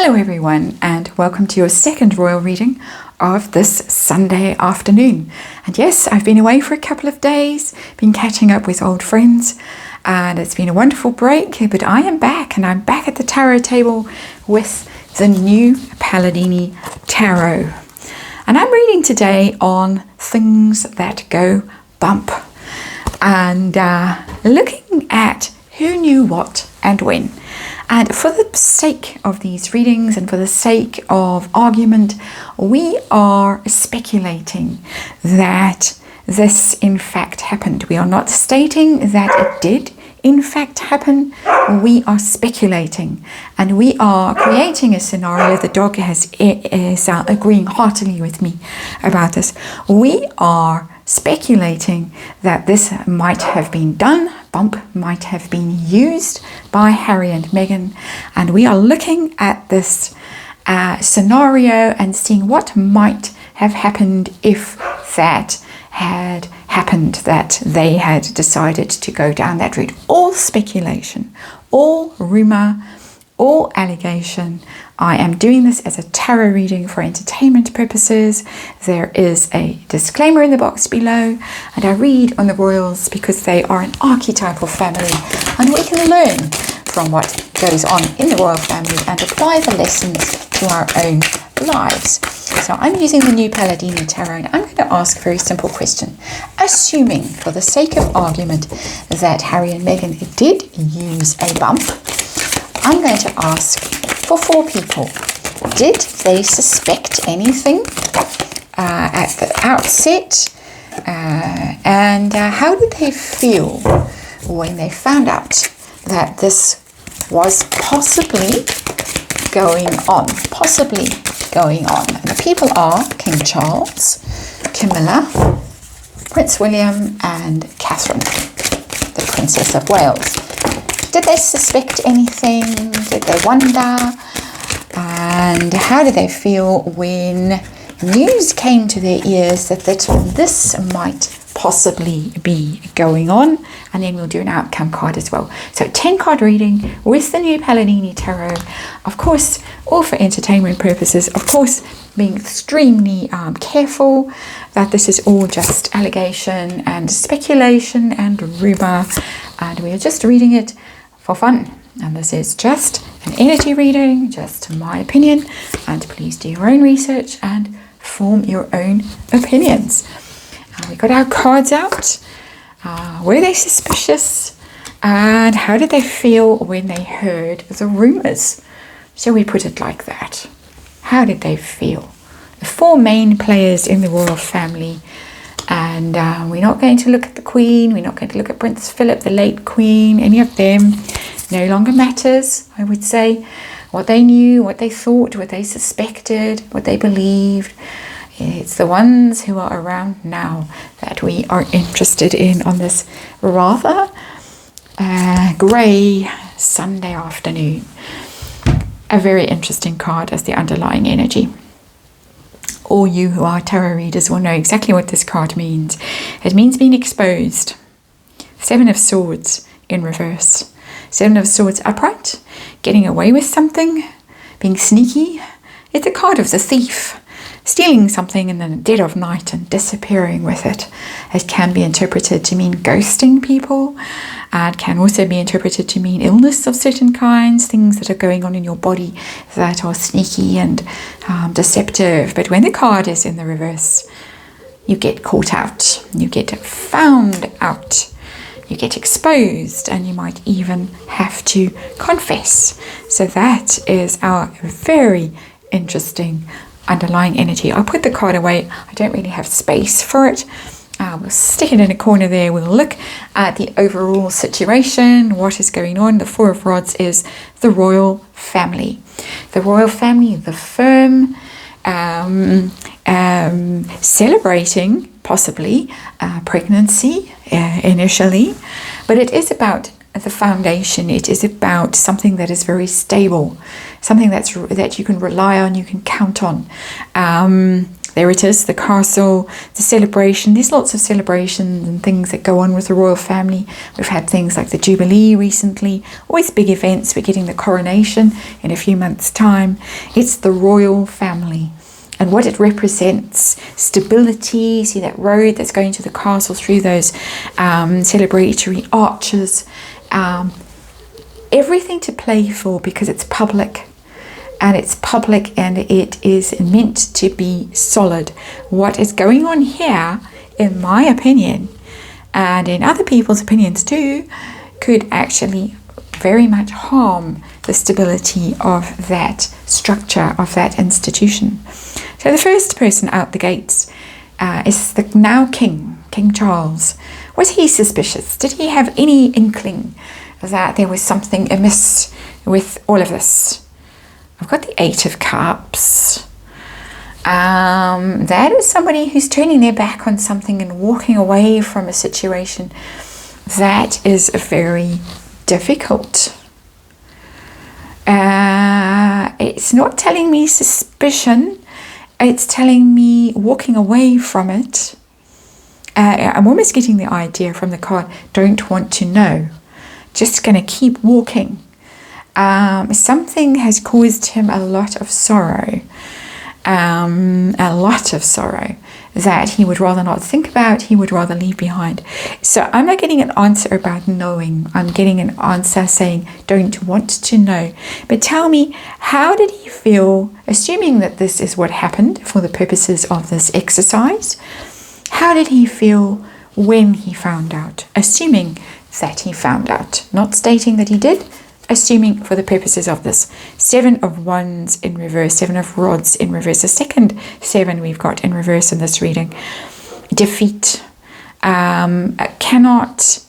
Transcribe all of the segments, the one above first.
Hello everyone, and welcome to your second royal reading of this Sunday afternoon. And yes, I've been away for a couple of days, been catching up with old friends, and it's been a wonderful break, but I am back, and I'm back at the tarot table with the new Palladini Tarot. And I'm reading today on things that go bump, and looking at who knew what and when. And for the sake of these readings and for the sake of argument, we are speculating that this in fact happened. We are not stating that it did in fact happen. We are speculating, and we are creating a scenario. The dog is agreeing heartily with me about this. We are speculating that this might have been done, bump might have been used by Harry and Meghan, and we are looking at this scenario and seeing what might have happened if that had happened, that they had decided to go down that route. All speculation, all rumor, all allegation. I am doing this as a tarot reading for entertainment purposes. There is a disclaimer in the box below, and I read on the royals because they are an archetypal family, and we can learn from what goes on in the royal family and apply the lessons to our own lives. So I'm using the new Palladini Tarot, and I'm going to ask a very simple question. Assuming, for the sake of argument, that Harry and Meghan did use a bump, I'm going to ask for 4 people. Did they suspect anything at the outset? And how did they feel when they found out that this was possibly going on? And the people are King Charles, Camilla, Prince William, and Catherine, the Princess of Wales. Did they suspect anything? Did they wonder? And how did they feel when news came to their ears that this might possibly be going on? And then we'll do an outcome card as well. So 10-card reading with the new Palladini Tarot. Of course, all for entertainment purposes. Of course, being extremely careful that this is all just allegation and speculation and rumor. And we are just reading it for fun, and this is just an energy reading, just my opinion, and please do your own research and form your own opinions. We got our cards out. Were they suspicious, and how did they feel when they heard the rumors? Shall we put it like that? How did they feel? The 4 main players in the royal family. And we're not going to look at the Queen, we're not going to look at Prince Philip, the late Queen, any of them. No longer matters, I would say. What they knew, what they thought, what they suspected, what they believed. It's the ones who are around now that we are interested in on this rather grey Sunday afternoon. A very interesting card as the underlying energy. All you who are tarot readers will know exactly what this card means. It means being exposed. 7 of Swords in reverse. 7 of Swords upright. Getting away with something. Being sneaky. It's a card of the thief. Stealing something in the dead of night and disappearing with it. It can be interpreted to mean ghosting people. It can also be interpreted to mean illness of certain kinds, things that are going on in your body that are sneaky and deceptive. But when the card is in the reverse, you get caught out, you get found out, you get exposed, and you might even have to confess. So that is our very interesting underlying energy. I'll put the card away. I don't really have space for it. We'll stick it in a corner there. We'll look at the overall situation, what is going on. The 4 of Rods is the royal family. The royal family, the firm, celebrating possibly pregnancy initially, but it is about the foundation. It is about something that is very stable, something that you can rely on, you can count on. there it is, the castle, the celebration. There's lots of celebrations and things that go on with the royal family. We've had things like the Jubilee recently, always big events. We're getting the coronation in a few months' time. It's the royal family. And what it represents, stability. See that road that's going to the castle through those celebratory arches. Everything to play for, because it's public. And it's public, and it is meant to be solid. What is going on here, in my opinion, and in other people's opinions too, could actually very much harm the stability of that structure, of that institution. So the first person out the gates is the now King Charles. Was he suspicious? Did he have any inkling that there was something amiss with all of this? I've got the Eight of Cups. That is somebody who's turning their back on something and walking away from a situation that is very difficult. It's not telling me suspicion. It's telling me walking away from it. I'm almost getting the idea from the card, don't want to know. Just going to keep walking. Something has caused him a lot of sorrow. That he would rather not think about, he would rather leave behind. So I'm not getting an answer about knowing. I'm getting an answer saying don't want to know. But tell me, how did he feel, assuming that this is what happened for the purposes of this exercise, how did he feel when he found out? Assuming that he found out, not stating that he did, assuming for the purposes of this. 7 of Wands in reverse, 7 of Rods in reverse. The second 7 we've got in reverse in this reading. Defeat. Cannot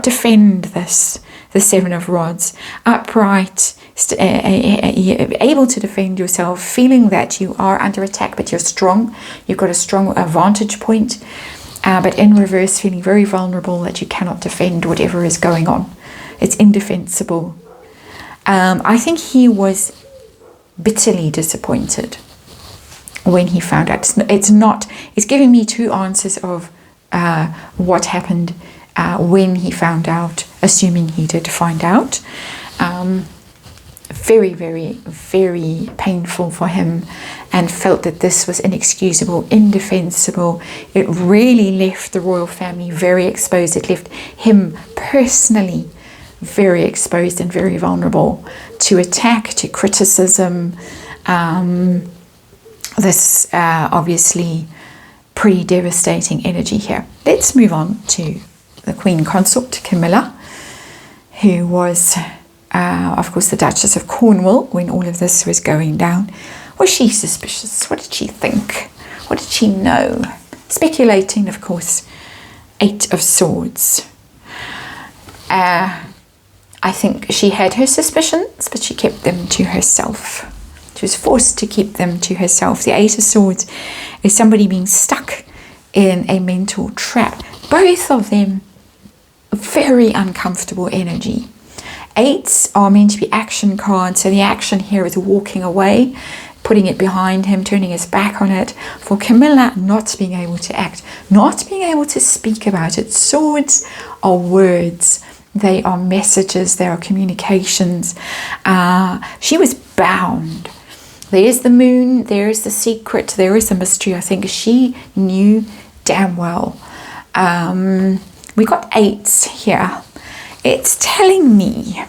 defend this. The 7 of Rods. Upright, able to defend yourself, feeling that you are under attack, but you're strong. You've got a strong vantage point. But in reverse, feeling very vulnerable, that you cannot defend whatever is going on. It's indefensible. I think he was bitterly disappointed when he found out. It's giving me two answers of what happened when he found out, assuming he did find out. Very, very, very painful for him, and felt that this was inexcusable, indefensible. It really left the royal family very exposed. It left him personally very exposed and very vulnerable to attack, to criticism. This obviously pretty devastating energy here. Let's move on to the Queen Consort, Camilla, who was, of course, the Duchess of Cornwall when all of this was going down. Was she suspicious? What did she think? What did she know? Speculating, of course. 8 of Swords. I think she had her suspicions, but she kept them to herself. She was forced to keep them to herself. The 8 of Swords is somebody being stuck in a mental trap. Both of them very uncomfortable energy. 8s are meant to be action cards, so the action here is walking away, putting it behind him, turning his back on it. For Camilla, not being able to act, not being able to speak about it. Swords are words. They are messages, they are communications. She was bound. There is the moon, there is the secret, there is the mystery. I think she knew damn well. We got 8s here. It's telling me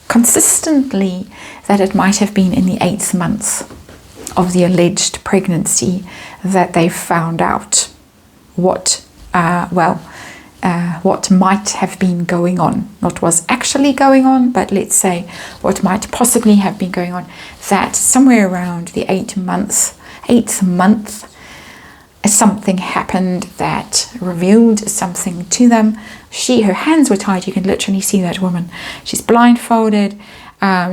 consistently that it might have been in the 8th month of the alleged pregnancy that they found out what might have been going on. Not was actually going on, but let's say what might possibly have been going on. That somewhere around the 8th month, something happened that revealed something to them. Her hands were tied. You can literally see that woman. She's blindfolded.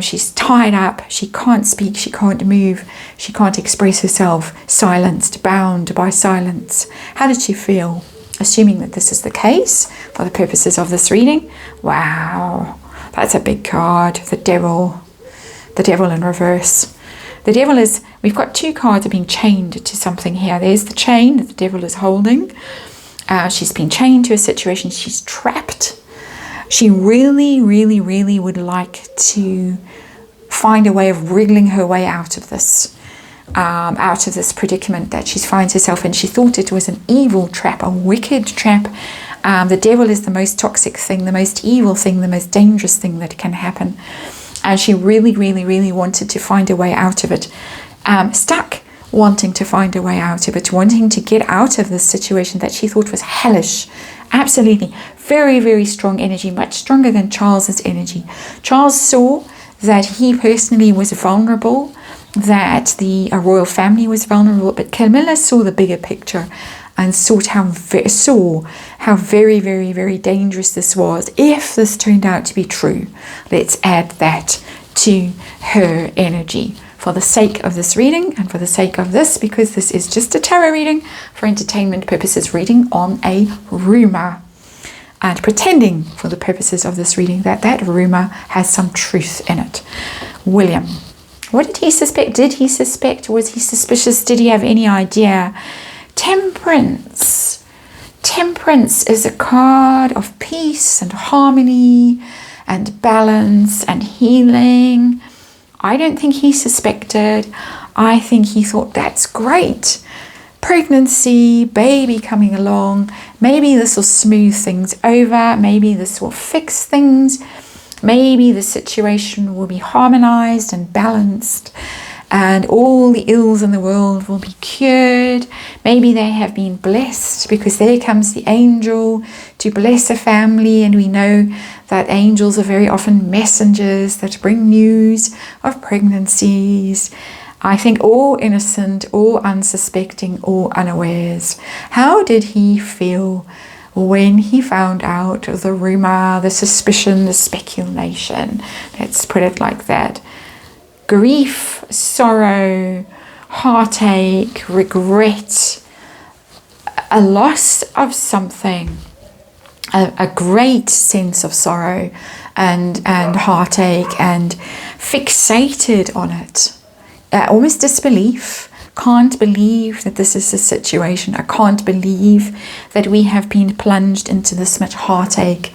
She's tied up. She can't speak. She can't move. She can't express herself. Silenced, bound by silence. How did she feel? Assuming that this is the case for the purposes of this reading. Wow, that's a big card. The devil in reverse. The devil is, we've got two cards are being chained to something here. There's the chain that the devil is holding. She's been chained to a situation. She's trapped. She really, really, really would like to find a way of wriggling her way out of this predicament that she finds herself in. She thought it was an evil trap, a wicked trap. The devil is the most toxic thing, the most evil thing, the most dangerous thing that can happen. And she really, really, really wanted to find a way out of it. Stuck, wanting to find a way out of it, wanting to get out of this situation that she thought was hellish. Absolutely. Very, very strong energy, much stronger than Charles's energy. Charles saw that he personally was vulnerable, that the royal family was vulnerable, but Camilla saw the bigger picture and saw how very, very, very dangerous this was. If this turned out to be true, let's add that to her energy for the sake of this reading and for the sake of this, because this is just a tarot reading for entertainment purposes, reading on a rumor and pretending for the purposes of this reading that that rumor has some truth in it. William, what did he suspect? Did he suspect? Was he suspicious? Did he have any idea? Temperance. Temperance is a card of peace and harmony and balance and healing. I don't think he suspected. I think he thought, that's great. Pregnancy, baby coming along. Maybe this will smooth things over. Maybe this will fix things. Maybe the situation will be harmonized and balanced, and all the ills in the world will be cured. Maybe they have been blessed, because there comes the angel to bless a family, and we know that angels are very often messengers that bring news of pregnancies. I think all innocent, all unsuspecting, all unawares. How did he feel when he found out the rumor, the suspicion, the speculation? Let's put it like that. Grief, sorrow, heartache, regret, a loss of something, a great sense of sorrow and heartache, and fixated on it. Almost disbelief. Can't believe that this is a situation. I can't believe that we have been plunged into this much heartache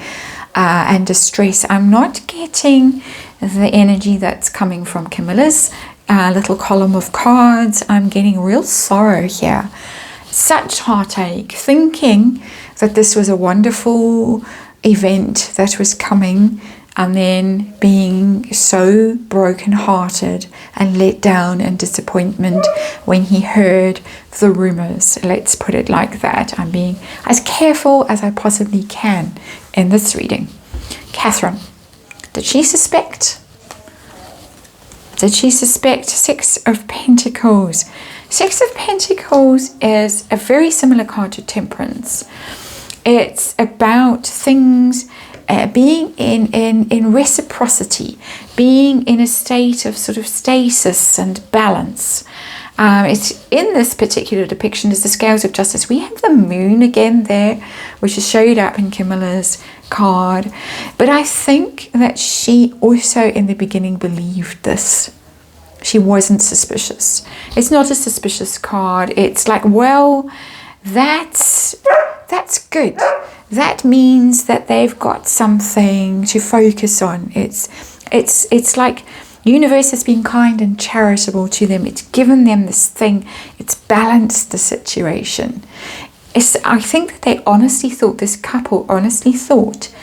and distress. I'm not getting the energy that's coming from Camilla's little column of cards. I'm getting real sorrow here. Such heartache, thinking that this was a wonderful event that was coming, and then being so broken-hearted and let down and disappointment when he heard the rumors. Let's put it like that. I'm being as careful as I possibly can in this reading. Catherine, did she suspect? Did she suspect? Six of Pentacles. Six of Pentacles is a very similar card to Temperance. It's about things being in reciprocity, being in a state of sort of stasis and balance. It's in this particular depiction is the Scales of Justice. We have the moon again there, which is showed up in Camilla's card. But I think that she also in the beginning believed this. She wasn't suspicious. It's not a suspicious card. It's like, well, that's good. That means that they've got something to focus on. It's like universe has been kind and charitable to them. It's given them this thing. It's balanced the situation. I think that they honestly thought, this couple honestly thought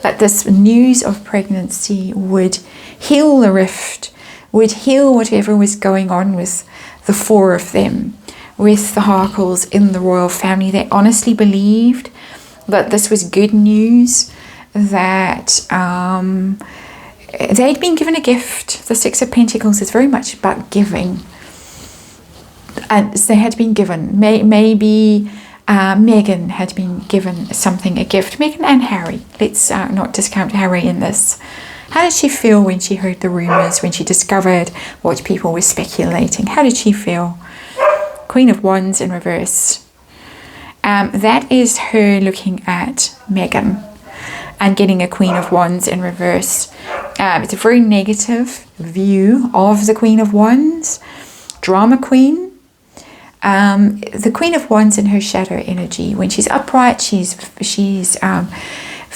that this news of pregnancy would heal the rift, would heal whatever was going on with the four of them, with the Harkles in the royal family. They honestly believed that this was good news, that they'd been given a gift. The Six of Pentacles is very much about giving. And they had been given, maybe Meghan had been given something, a gift. Meghan and Harry. Let's not discount Harry in this. How did she feel when she heard the rumours, when she discovered what people were speculating? How did she feel? Queen of Wands in reverse. That is her looking at Meghan. and getting a Queen of Wands in reverse. It's a very negative view of the Queen of Wands, drama queen. The Queen of Wands in her shadow energy, when she's upright, she's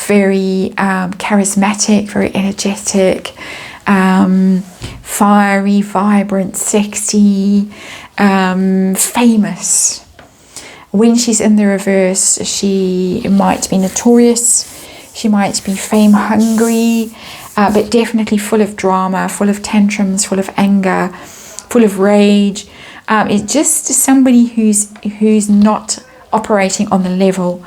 very charismatic, very energetic, fiery, vibrant, sexy, famous. When she's in the reverse, she might be notorious, she might be fame hungry, but definitely full of drama, full of tantrums, full of anger, full of rage. It's just somebody who's not operating on the level.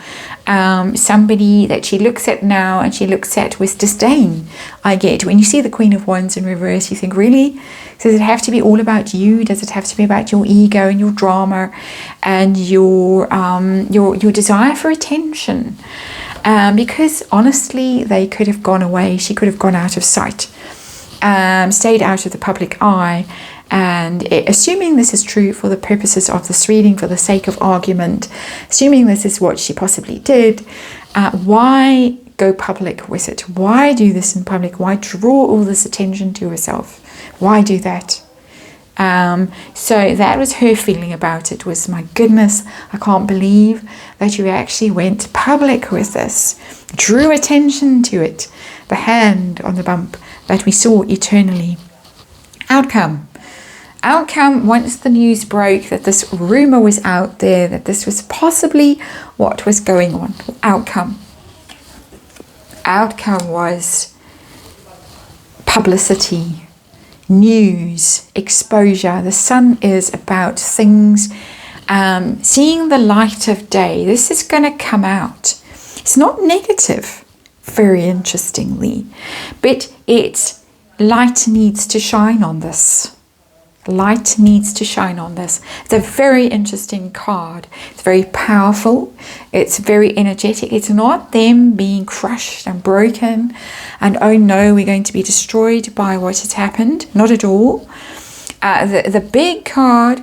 Somebody that she looks at now and she looks at with disdain. I get when you see the Queen of Wands in reverse, you think, really? Does it have to be all about you? Does it have to be about your ego and your drama and your desire for attention? Because honestly, they could have gone away. She could have gone out of sight, stayed out of the public eye. And assuming this is true for the purposes of this reading, for the sake of argument, assuming this is what she possibly did, why go public with it? Why do this in public? Why draw all this attention to herself? Why do that? So that was her feeling about it, was, my goodness, I can't believe that you actually went public with this, drew attention to it, the hand on the bump that we saw eternally. Outcome, once the news broke that this rumor was out there, that this was possibly what was going on, outcome was publicity, news, exposure. The sun is about things seeing the light of day. This is going to come out. It's not negative, very interestingly, but it's light needs to shine on this. Light needs to shine on this. It's a very interesting card. It's very powerful. It's very energetic. It's not them being crushed and broken and, oh no, we're going to be destroyed by what has happened. Not at all. The big card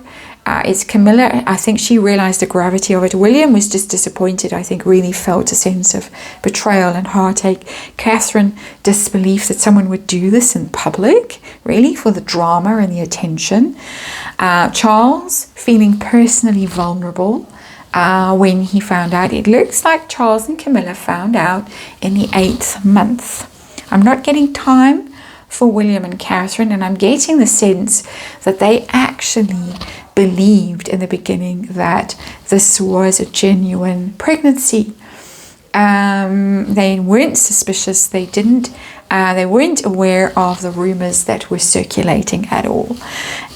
is Camilla. I think she realized the gravity of it. William was just disappointed. I think really felt a sense of betrayal and heartache. Catherine, disbelief that someone would do this in public, really, for the drama and the attention. Charles, feeling personally vulnerable when he found out. It looks like Charles and Camilla found out in the 8th month. I'm not getting time for William and Catherine, and I'm getting the sense that they actually believed in the beginning that this was a genuine pregnancy. They weren't suspicious. They weren't aware of the rumors that were circulating at all.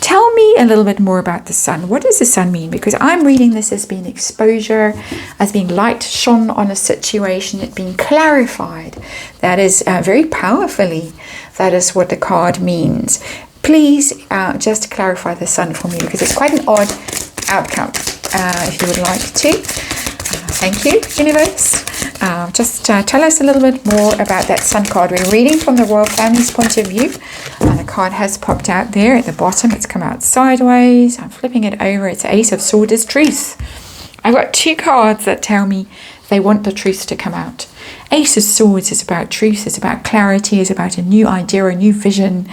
Tell me a little bit more about the sun. What does the sun mean? Because I'm reading this as being exposure, as being light shone on a situation, it being clarified. That is very powerfully, that is what the card means. Please just clarify the sun for me, because it's quite an odd outcome, if you would like to. Thank you, universe. Just tell us a little bit more about that sun card. We're reading from the royal family's point of view. The card has popped out there at the bottom. It's come out sideways. I'm flipping it over. It's Ace of Swords, is truth. I've got 2 cards that tell me they want the truth to come out. Ace of Swords is about truth, it's about clarity, it's about a new idea, a new vision,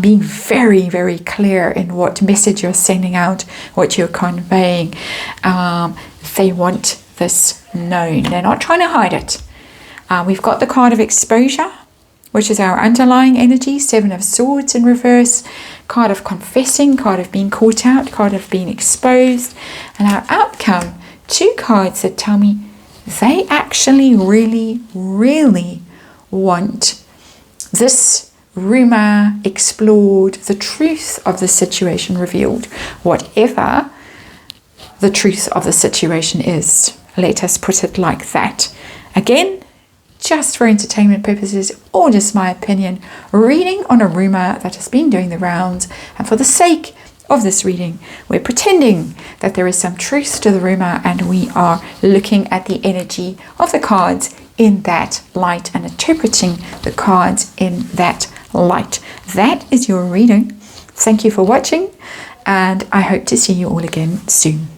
being very, very clear in what message you're sending out, what you're conveying. They want this known. They're not trying to hide it. We've got the card of exposure, which is our underlying energy, 7 of Swords in reverse, card of confessing, card of being caught out, card of being exposed, and our outcome, 2 cards that tell me they actually really, really want this rumor explored, the truth of the situation revealed, whatever the truth of the situation is. Let us put it like that. Again, just for entertainment purposes, or just my opinion, reading on a rumor that has been doing the rounds, and for the sake of this reading, we're pretending that there is some truth to the rumor, and we are looking at the energy of the cards in that light and interpreting the cards in that light. That is your reading. Thank you for watching, and I hope to see you all again soon.